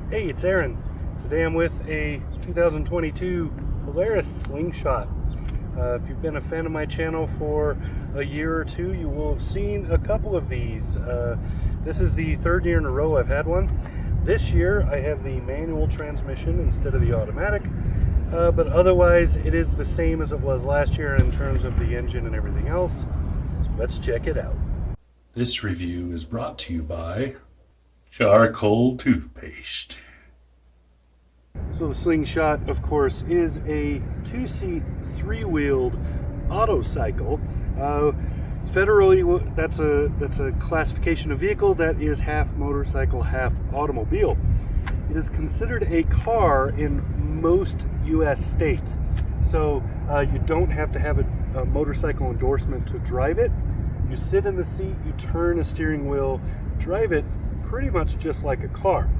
Hey, it's Aaron. Today I'm with a 2022 Polaris Slingshot. If you've been a fan of my channel for a year or two, you will have seen a couple of these. This is the third year in a row I've had one. This year I have the manual transmission instead of the automatic, but otherwise it is the same as it was last year in terms of the engine and everything else. Let's check it out. This review is brought to you by charcoal toothpaste. So the Slingshot, of course, is a two-seat, three-wheeled auto cycle. Federally, that's a classification of vehicle that is half motorcycle, half automobile. It is considered a car in most U.S. states. So you don't have to have a motorcycle endorsement to drive it. You sit in the seat, you turn a steering wheel, drive it pretty much just like a car.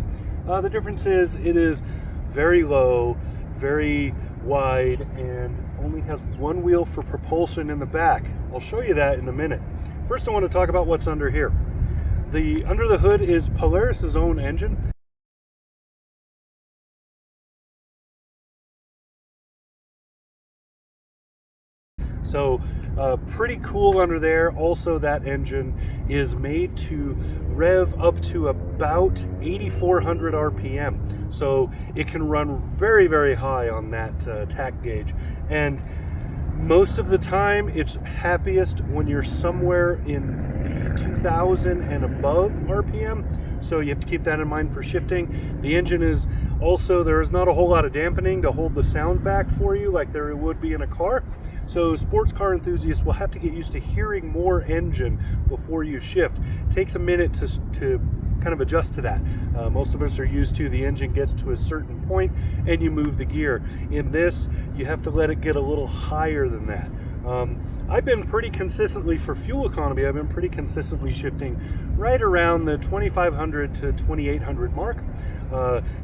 The difference is it is very low, very wide, and only has one wheel for propulsion in the back. I'll show you that in a minute. First, I want to talk about what's under here. Under the hood is Polaris's own engine. So pretty cool under there. Also, that engine is made to rev up to about 8,400 RPM. So it can run very, very high on that tach gauge. And most of the time, it's happiest when you're somewhere in the 2,000 and above RPM. So you have to keep that in mind for shifting. The engine is also, there is not a whole lot of dampening to hold the sound back for you like there would be in a car. So sports car enthusiasts will have to get used to hearing more engine before you shift. It takes a minute to kind of adjust to that. Most of us are used to the engine gets to a certain point and you move the gear. In this, you have to let it get a little higher than that. I've been pretty consistently, for fuel economy, I've been pretty consistently shifting right around the 2,500 to 2,800 mark,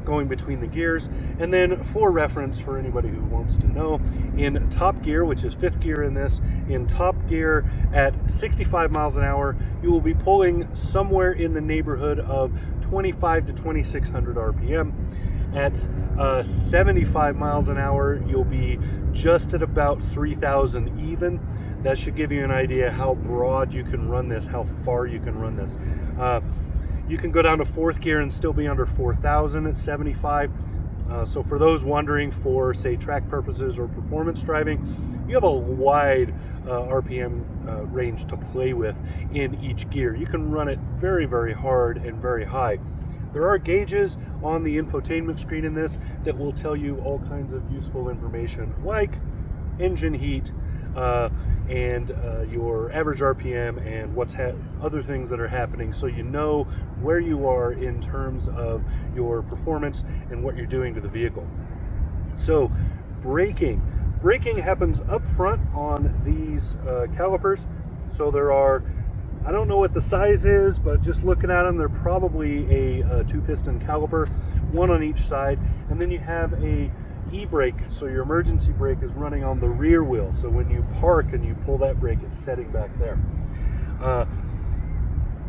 going between the gears. And then for reference, for anybody who wants to know, in top gear, which is fifth gear in this, in top gear at 65 miles an hour, you will be pulling somewhere in the neighborhood of 25 to 2,600 RPM. At 75 miles an hour, you'll be just at about 3,000 even. That should give you an idea how broad you can run this, how far you can run this. You can go down to fourth gear and still be under 4,000 at 75. So for those wondering, for say track purposes or performance driving, you have a wide RPM range to play with in each gear. You can run it very, very hard and very high. There are gauges on the infotainment screen in this that will tell you all kinds of useful information like engine heat and your average RPM and what's other things that are happening, so you know where you are in terms of your performance and what you're doing to the vehicle. So braking happens up front on these calipers. So there are, I don't know what the size is, but just looking at them, they're probably a two-piston caliper, one on each side. And then you have a e-brake, so your emergency brake is running on the rear wheel. So when you park and you pull that brake, it's setting back there.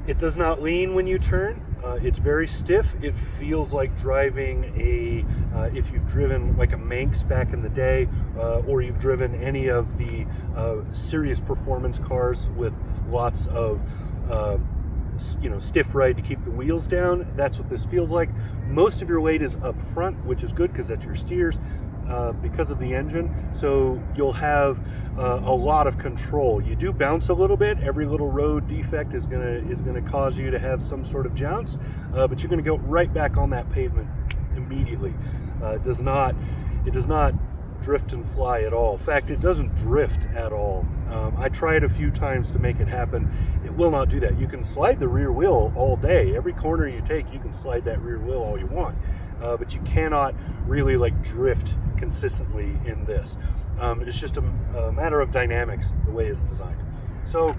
It does not lean when you turn. It's very stiff. It feels like driving if you've driven like a Manx back in the day, or you've driven any of the serious performance cars with lots of stiff ride to keep the wheels down. That's what this feels like. Most of your weight is up front, which is good because that's your steers, because of the engine. So you'll have a lot of control. You do bounce a little bit. Every little road defect is gonna cause you to have some sort of jounce, but you're gonna go right back on that pavement immediately. It does not drift and fly at all. In fact, it doesn't drift at all. I tried a few times to make it happen. It will not do that. You can slide the rear wheel all day. Every corner you take, you can slide that rear wheel all you want, but you cannot really like drift consistently in this. It's just a matter of dynamics, the way it's designed. So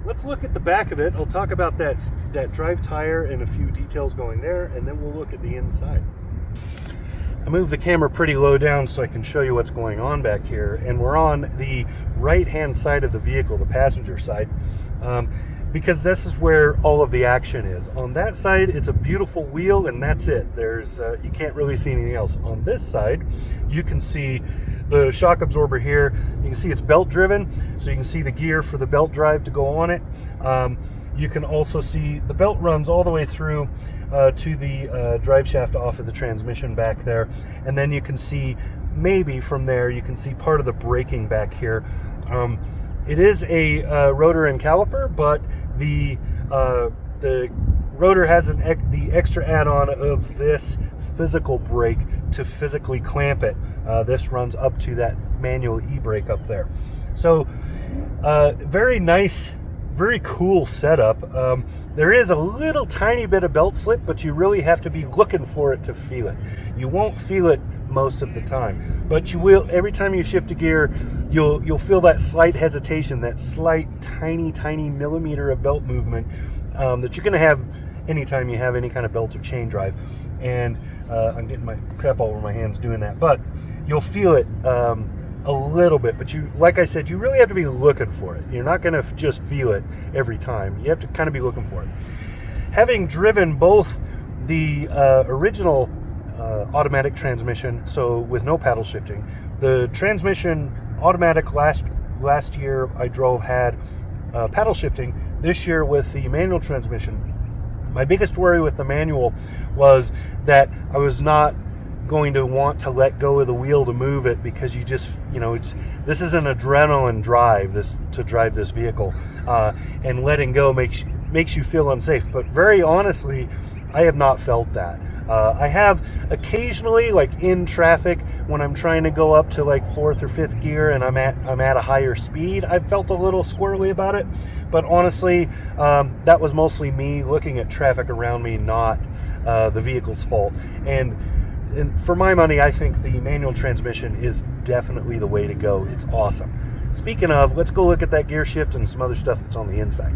let's look at the back of it. I'll talk about that drive tire and a few details going there, and then we'll look at the inside. I moved the camera pretty low down so I can show you what's going on back here. And we're on the right-hand side of the vehicle, the passenger side. because this is where all of the action is. On that side, it's a beautiful wheel, and that's it. There's you can't really see anything else. On this side, you can see the shock absorber here. You can see it's belt driven, so you can see the gear for the belt drive to go on it. You can also see the belt runs all the way through to the drive shaft off of the transmission back there, and then you can see, maybe from there, you can see part of the braking back here. It is a rotor and caliper, but the rotor has the extra add-on of this physical brake to physically clamp it. This runs up to that manual e-brake up there. So very nice, very cool setup. There is a little tiny bit of belt slip, but you really have to be looking for it to feel it. You won't feel it most of the time, but you will every time you shift a gear. You'll feel that slight hesitation, that slight tiny millimeter of belt movement that you're going to have anytime you have any kind of belt or chain drive. And I'm getting my crap all over my hands doing that, but you'll feel it a little bit. But you, like I said, you really have to be looking for it. You're not going to just feel it every time. You have to kind of be looking for it. Having driven both the original automatic transmission, so with no paddle shifting, the transmission automatic last year I drove had paddle shifting. This year with the manual transmission, my biggest worry with the manual was that I was not going to want to let go of the wheel to move it, because you just, this is an adrenaline drive, to drive this vehicle, and letting go makes you feel unsafe. But very honestly, I have not felt that. I have occasionally, like in traffic, when I'm trying to go up to like 4th or 5th gear and I'm at a higher speed, I've felt a little squirrely about it. But honestly, that was mostly me looking at traffic around me, not the vehicle's fault. And for my money, I think the manual transmission is definitely the way to go. It's awesome. Speaking of, let's go look at that gear shift and some other stuff that's on the inside.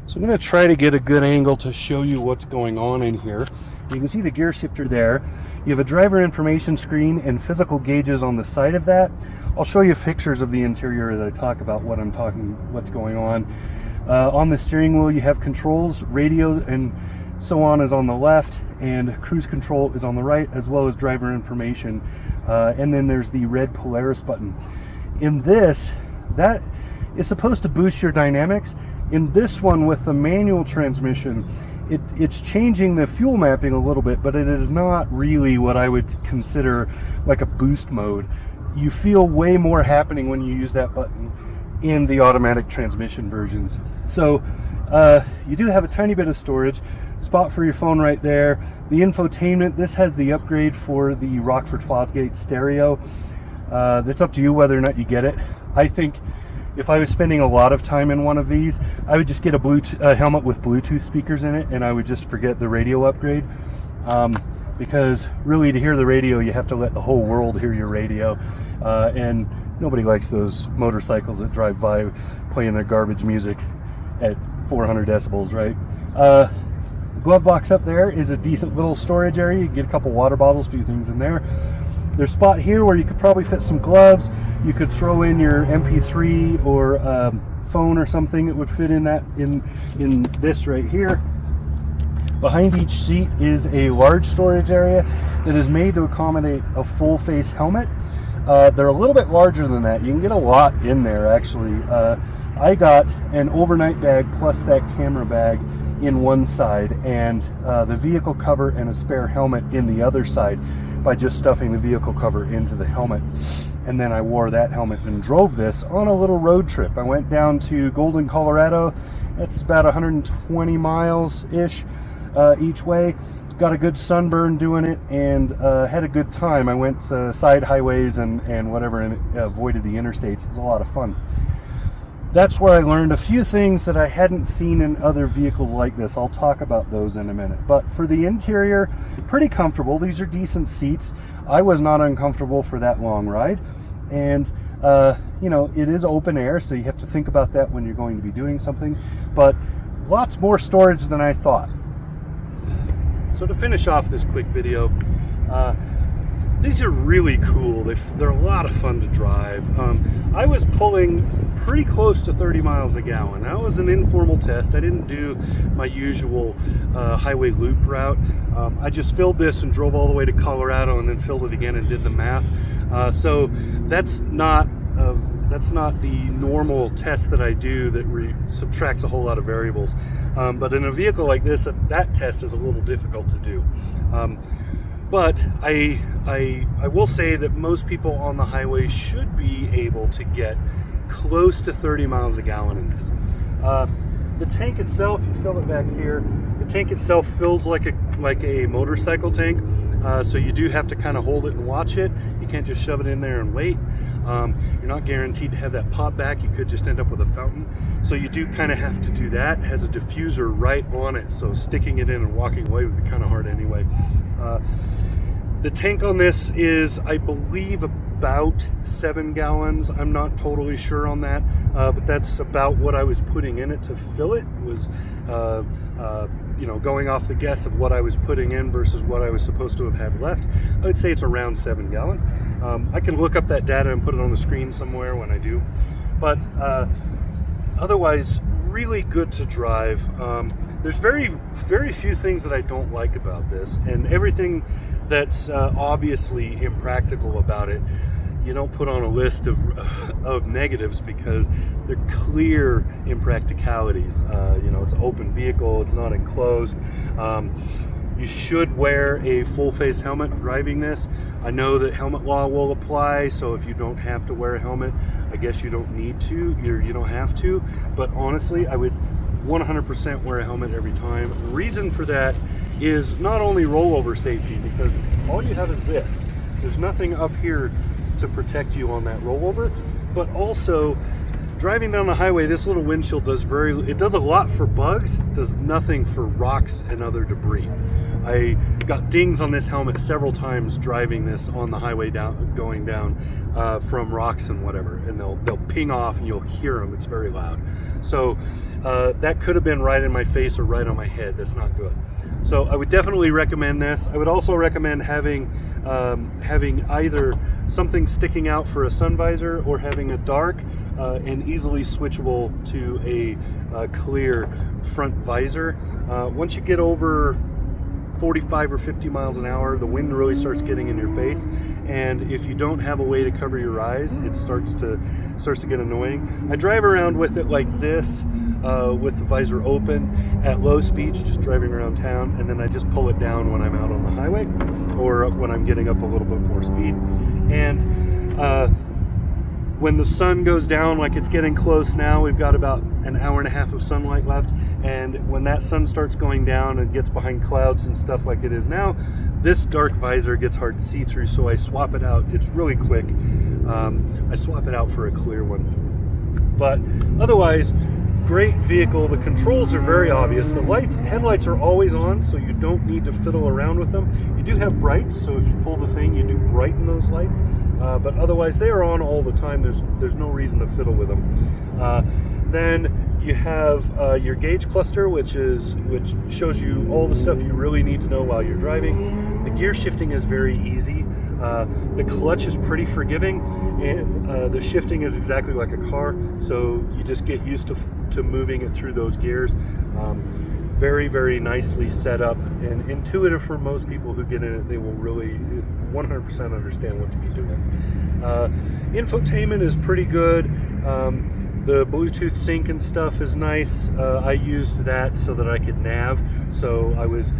So I'm going to try to get a good angle to show you what's going on in here. You can see the gear shifter there. You have a driver information screen and physical gauges on the side of that. I'll show you pictures of the interior as I talk about what's going on. On the steering wheel, you have controls, radio, and so on is on the left, and cruise control is on the right, as well as driver information. And then there's the red Polaris button. In this, that is supposed to boost your dynamics. In this one with the manual transmission, it's changing the fuel mapping a little bit, but it is not really what I would consider like a boost mode. You feel way more happening when you use that button in the automatic transmission versions. So you do have a tiny bit of storage, spot for your phone right there. The infotainment, this has the upgrade for the Rockford Fosgate stereo. It's up to you whether or not you get it. I think if I was spending a lot of time in one of these, I would just get a helmet with Bluetooth speakers in it, and I would just forget the radio upgrade. Because really, to hear the radio, you have to let the whole world hear your radio. And nobody likes those motorcycles that drive by playing their garbage music at 400 decibels, right? The glove box up there is a decent little storage area. You get a couple water bottles, a few things in there. There's a spot here where you could probably fit some gloves. You could throw in your MP3 or phone or something that would fit in that in this right here. Behind each seat is a large storage area that is made to accommodate a full face helmet. They're a little bit larger than that. You can get a lot in there, actually. I got an overnight bag plus that camera bag in one side, and the vehicle cover and a spare helmet in the other side, by just stuffing the vehicle cover into the helmet. And then I wore that helmet and drove this on a little road trip. I went down to Golden, Colorado. It's about 120 miles-ish each way. Got a good sunburn doing it, and had a good time. I went side highways and whatever, and avoided the interstates. It was a lot of fun. That's where I learned a few things that I hadn't seen in other vehicles like this. I'll talk about those in a minute. But for the interior, pretty comfortable. These are decent seats. I was not uncomfortable for that long ride. And, it is open air, so you have to think about that when you're going to be doing something. But lots more storage than I thought. So to finish off this quick video, These are really cool. They're a lot of fun to drive. I was pulling pretty close to 30 miles a gallon. That was an informal test. I didn't do my usual highway loop route. I just filled this and drove all the way to Colorado and then filled it again and did the math. So that's not the normal test that I do that subtracts a whole lot of variables. But in a vehicle like this, that test is a little difficult to do. But I will say that most people on the highway should be able to get close to 30 miles a gallon in this. The tank itself, you fill it back here. The tank itself fills like a motorcycle tank, so you do have to kind of hold it and watch it. You can't just shove it in there and wait. You're not guaranteed to have that pop back. You could just end up with a fountain. So you do kind of have to do that. It has a diffuser right on it, so sticking it in and walking away would be kind of hard anyway. The tank on this is, I believe, about 7 gallons. I'm not totally sure on that, but that's about what I was putting in it to fill it. It was, going off the guess of what I was putting in versus what I was supposed to have had left. I would say it's around 7 gallons. I can look up that data and put it on the screen somewhere when I do. But otherwise, really good to drive. There's very, very few things that I don't like about this, and everything that's obviously impractical about it, you don't put on a list of negatives because they're clear impracticalities. It's an open vehicle, it's not enclosed. You should wear a full face helmet driving this. I know that helmet law will apply, so if you don't have to wear a helmet, I guess you don't need to, you don't have to, but honestly, I would 100% wear a helmet every time. The reason for that is not only rollover safety, because all you have is this. There's nothing up here to protect you on that rollover, but also driving down the highway, this little windshield does a lot for bugs, does nothing for rocks and other debris. I got dings on this helmet several times driving this on the highway going down from rocks and whatever, and they'll ping off and you'll hear them. It's very loud. So that could have been right in my face or right on my head. That's not good. So I would definitely recommend this. I would also recommend having either something sticking out for a sun visor or having a dark and easily switchable to a clear front visor. Once you get over 45 or 50 miles an hour, the wind really starts getting in your face, and if you don't have a way to cover your eyes, it starts to get annoying. I drive around with it like this, with the visor open at low speeds, just driving around town, and then I just pull it down when I'm out on the highway or when I'm getting up a little bit more speed. And when the sun goes down, like it's getting close now, we've got about an hour and a half of sunlight left, and when that sun starts going down and gets behind clouds and stuff like it is now, this dark visor gets hard to see through, so I swap it out. It's really quick. I swap it out for a clear one. But otherwise, great vehicle. The controls are very obvious. The headlights are always on, so you don't need to fiddle around with them. You do have brights, so if you pull the thing, you do brighten those lights. But otherwise, they are on all the time. There's no reason to fiddle with them. Then you have your gauge cluster, which shows you all the stuff you really need to know while you're driving. The gear shifting is very easy. The clutch is pretty forgiving, and the shifting is exactly like a car, so you just get used to moving it through those gears. Very, very nicely set up and intuitive for most people who get in it. They will really 100% understand what to be doing. Infotainment is pretty good. The Bluetooth sync and stuff is nice. I used that so that I could nav. So I was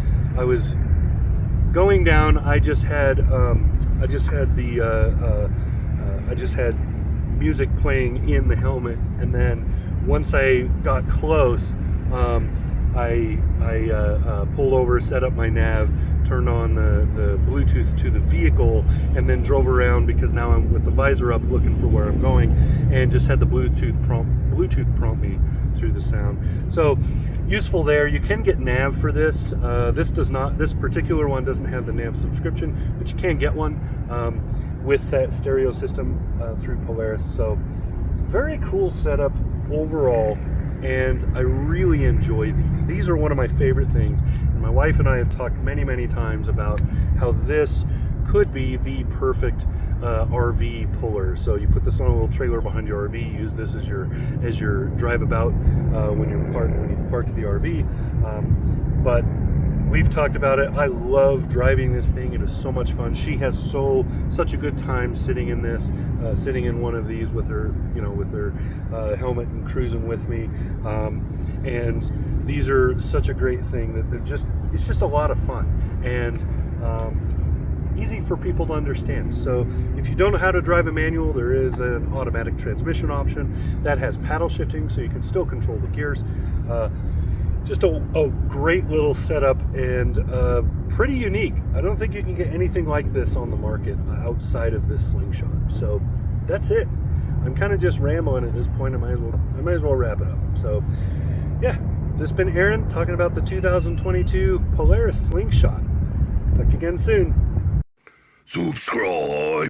going down. I just had music playing in the helmet, and then once I got close, I pulled over, set up my nav, turned on the Bluetooth to the vehicle, and then drove around, because now I'm with the visor up looking for where I'm going, and just had the Bluetooth prompt me through the sound. So useful there. You can get nav for this. This particular one doesn't have the nav subscription, but you can get one with that stereo system through Polaris. So very cool setup overall, and I really enjoy these. These are one of my favorite things. And my wife and I have talked many, many times about how this could be the perfect RV puller. So you put this on a little trailer behind your RV, use this as your drive about when you've parked the RV. But we've talked about it. I love driving this thing. It is so much fun. She has such a good time sitting in this, sitting in one of these with her, with her helmet and cruising with me. And these are such a great thing that it's just a lot of fun and easy for people to understand. So if you don't know how to drive a manual, there is an automatic transmission option that has paddle shifting, so you can still control the gears. Just a great little setup and pretty unique. I don't think you can get anything like this on the market outside of this Slingshot. So that's it. I'm kind of just rambling at this point. I might as well wrap it up. So yeah, this has been Aaron talking about the 2022 Polaris Slingshot. Talk to you again soon. Subscribe.